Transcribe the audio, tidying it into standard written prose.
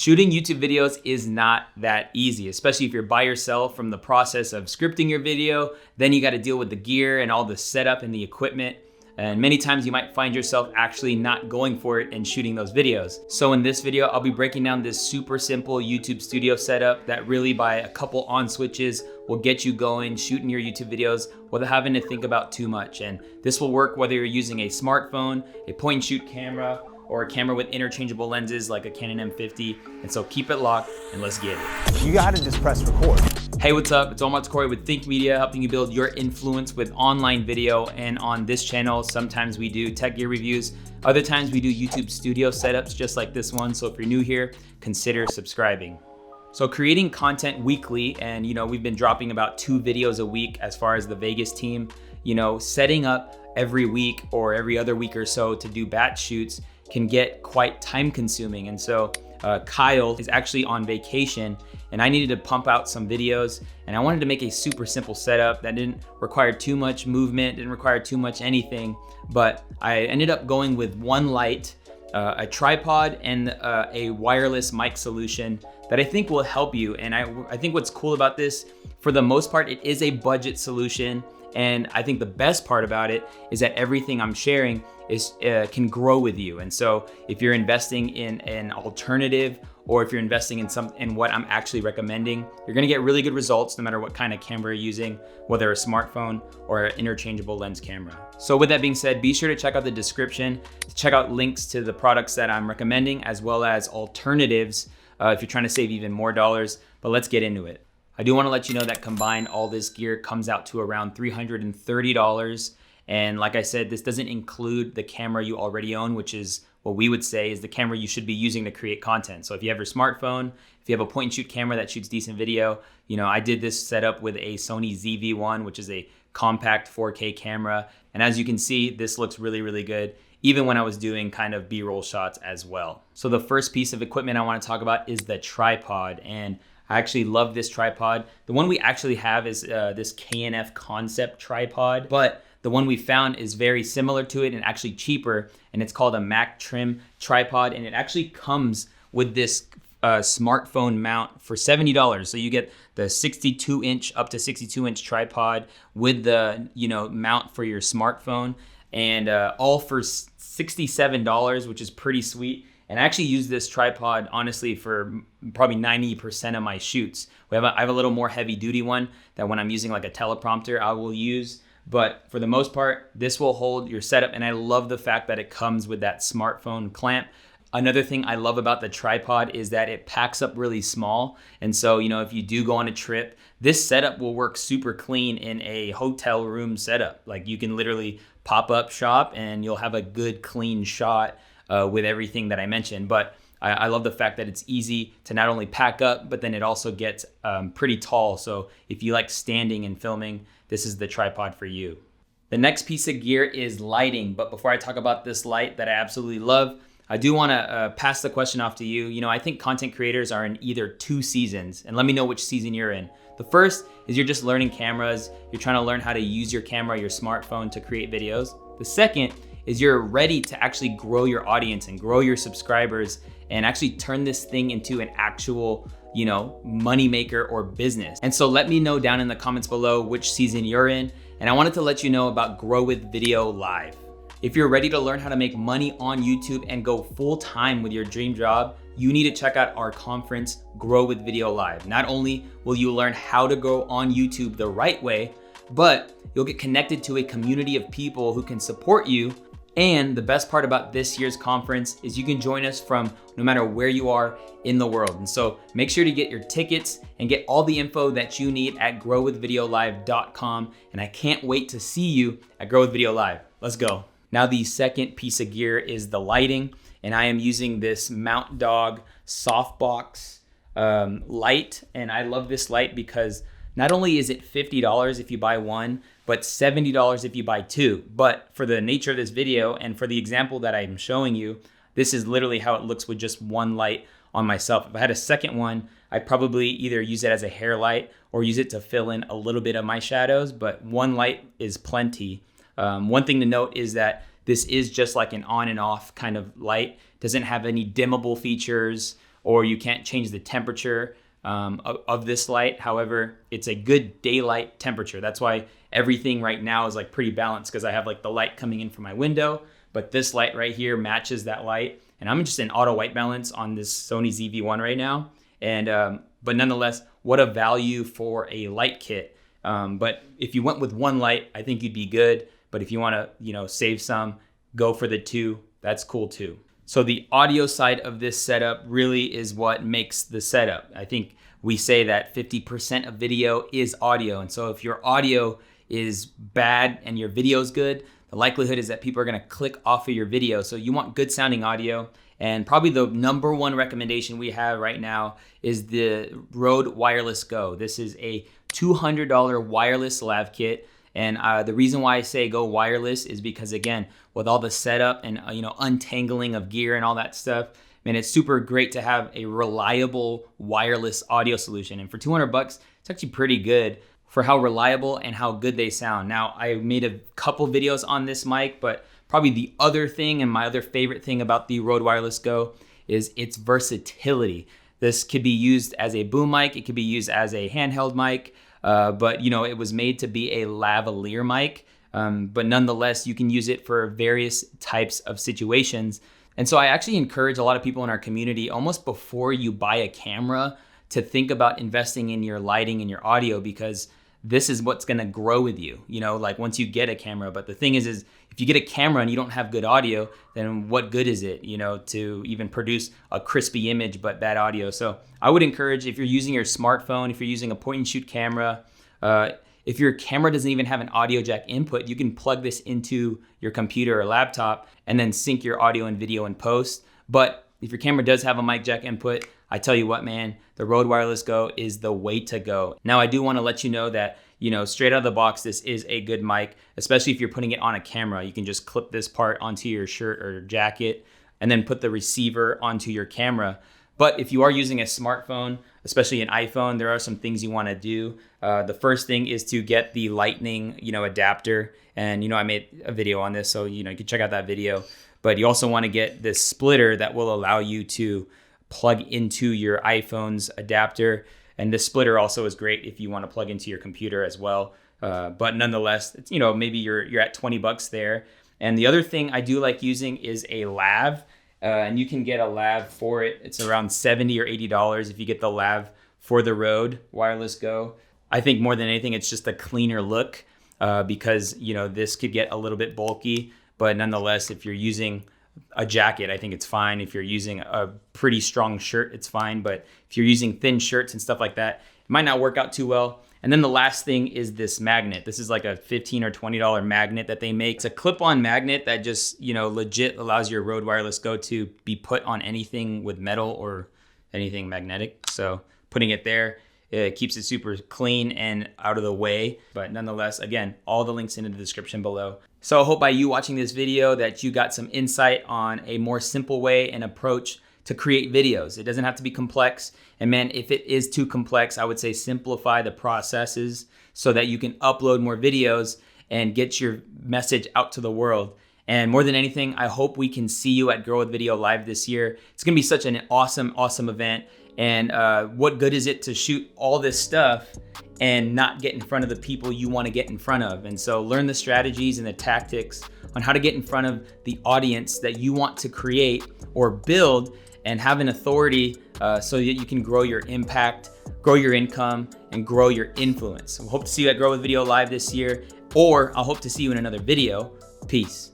Shooting YouTube videos is not that easy, especially if you're by yourself. From the process of scripting your video, then you got to deal with the gear and all the setup and the equipment. And many times you might find yourself actually not going for it and shooting those videos. So in this video, I'll be breaking down this super simple YouTube studio setup that really by a couple on switches will get you going, shooting your YouTube videos without having to think about too much. And this will work whether you're using a smartphone, a point and shoot camera, or a camera with interchangeable lenses like a Canon M50. And so keep it locked and let's get it. You gotta just press record. Hey, what's up? It's Omar with Think Media, helping you build your influence with online video. And on this channel, sometimes we do tech gear reviews. Other times we do YouTube studio setups just like this one. So if you're new here, consider subscribing. So creating content weekly, and we've been dropping about 2 videos a week as far as the Vegas team, setting up every week or every other week or so to do batch shoots can get quite time consuming. And so Kyle is actually on vacation and I needed to pump out some videos, and I wanted to make a super simple setup that didn't require too much movement, didn't require too much anything, but I ended up going with one light, a tripod, and a wireless mic solution that I think will help you. And I think what's cool about this, for the most part, it is a budget solution. And I think the best part about it is that everything I'm sharing can grow with you. And so if you're investing in an alternative, or if you're investing in what I'm actually recommending, you're gonna get really good results no matter what kind of camera you're using, whether a smartphone or an interchangeable lens camera. So with that being said, be sure to check out the description to check out links to the products that I'm recommending, as well as alternatives if you're trying to save even more dollars. But let's get into it. I do want to let you know that combined, all this gear comes out to around $330. And like I said, this doesn't include the camera you already own, which is what we would say is the camera you should be using to create content. So if you have your smartphone, if you have a point and shoot camera that shoots decent video, I did this setup with a Sony ZV-1, which is a compact 4K camera. And as you can see, this looks really, really good, even when I was doing kind of B-roll shots as well. So the first piece of equipment I want to talk about is the tripod. And I actually love this tripod. The one we actually have is this KNF Concept tripod, but the one we found is very similar to it and actually cheaper, and it's called a Mac Trim tripod, and it actually comes with this smartphone mount for $70. So you get the 62-inch up to 62-inch tripod with the mount for your smartphone, and all for $67, which is pretty sweet. And I actually use this tripod, honestly, for probably 90% of my shoots. I have a little more heavy duty one that when I'm using like a teleprompter, I will use. But for the most part, this will hold your setup. And I love the fact that it comes with that smartphone clamp. Another thing I love about the tripod is that it packs up really small. And so, if you do go on a trip, this setup will work super clean in a hotel room setup. Like you can literally pop up shop and you'll have a good clean shot with everything that I mentioned. But I love the fact that it's easy to not only pack up, but then it also gets pretty tall. So if you like standing and filming, this is the tripod for you. The next piece of gear is lighting. But before I talk about this light that I absolutely love, I do want to pass the question off to you. I think content creators are in either 2 seasons, and let me know which season you're in. The first is you're just learning cameras. You're trying to learn how to use your camera, your smartphone to create videos. The second is you're ready to actually grow your audience and grow your subscribers and actually turn this thing into an actual money maker or business. And so let me know down in the comments below which season you're in. And I wanted to let you know about Grow with Video Live. If you're ready to learn how to make money on YouTube and go full time with your dream job, you need to check out our conference, Grow with Video Live. Not only will you learn how to grow on YouTube the right way, but you'll get connected to a community of people who can support you. And the best part about this year's conference is you can join us from no matter where you are in the world. And so make sure to get your tickets and get all the info that you need at growwithvideolive.com. And I can't wait to see you at Grow with Video Live. Let's go. Now the second piece of gear is the lighting. And I am using this Mountdog Softbox light. And I love this light because not only is it $50 if you buy one, but $70 if you buy 2. But for the nature of this video and for the example that I'm showing you, this is literally how it looks with just one light on myself. If I had a second one, I'd probably either use it as a hair light or use it to fill in a little bit of my shadows, but one light is plenty. One thing to note is that this is just like an on and off kind of light. Doesn't have any dimmable features or you can't change the temperature of this light. However, it's a good daylight temperature. That's why everything right now is like pretty balanced, because I have like the light coming in from my window, but this light right here matches that light. And I'm just in auto white balance on this Sony ZV-1 right now. And but nonetheless, what a value for a light kit. But if you went with one light, I think you'd be good. But if you want to, save some, go for the two. That's cool too. So the audio side of this setup really is what makes the setup. I think we say that 50% of video is audio. And so if your audio is bad and your video is good, the likelihood is that people are going to click off of your video. So you want good sounding audio. And probably the number one recommendation we have right now is the Rode Wireless Go. This is a $200 wireless lav kit. And the reason why I say go wireless is because, again, with all the setup and untangling of gear and all that stuff, man, it's super great to have a reliable wireless audio solution. And for $200, it's actually pretty good for how reliable and how good they sound. Now, I made a couple videos on this mic, but probably the other thing and my other favorite thing about the Rode Wireless Go is its versatility. This could be used as a boom mic. It could be used as a handheld mic. But it was made to be a lavalier mic. But nonetheless, you can use it for various types of situations. And so I actually encourage a lot of people in our community, almost before you buy a camera, to think about investing in your lighting and your audio, because this is what's gonna grow with you, like once you get a camera. But the thing is if you get a camera and you don't have good audio, then what good is it, to even produce a crispy image but bad audio? So I would encourage, if you're using your smartphone, if you're using a point and shoot camera, if your camera doesn't even have an audio jack input, you can plug this into your computer or laptop and then sync your audio and video in post. But if your camera does have a mic jack input, I tell you what, man, the Rode Wireless Go is the way to go. Now, I do want to let you know that, straight out of the box, this is a good mic, especially if you're putting it on a camera. You can just clip this part onto your shirt or jacket and then put the receiver onto your camera. But if you are using a smartphone, especially an iPhone, there are some things you want to do. The first thing is to get the Lightning, adapter. And, I made a video on this, so, you can check out that video. But you also want to get this splitter that will allow you to plug into your iPhone's adapter. And this splitter also is great if you want to plug into your computer as well. But nonetheless, it's, maybe you're at $20 there. And the other thing I do like using is a lav. And you can get a lav for it. It's around $70 or $80 if you get the lav for the Rode Wireless Go. I think more than anything, it's just a cleaner look because, this could get a little bit bulky. But nonetheless, if you're using a jacket, I think it's fine. If you're using a pretty strong shirt, it's fine. But if you're using thin shirts and stuff like that, it might not work out too well. And then the last thing is this magnet. This is like a $15 or $20 magnet that they make. It's a clip-on magnet that just, legit allows your Rode Wireless Go to be put on anything with metal or anything magnetic. So putting it there, it keeps it super clean and out of the way. But nonetheless, again, all the links in the description below. So I hope by you watching this video that you got some insight on a more simple way and approach to create videos. It doesn't have to be complex. And man, if it is too complex, I would say simplify the processes so that you can upload more videos and get your message out to the world. And more than anything, I hope we can see you at Grow with Video Live this year. It's gonna be such an awesome, awesome event. And what good is it to shoot all this stuff and not get in front of the people you want to get in front of? And so learn the strategies and the tactics on how to get in front of the audience that you want to create or build and have an authority so that you can grow your impact, grow your income, and grow your influence. So I hope to see you at Grow with Video Live this year, or I'll hope to see you in another video. Peace.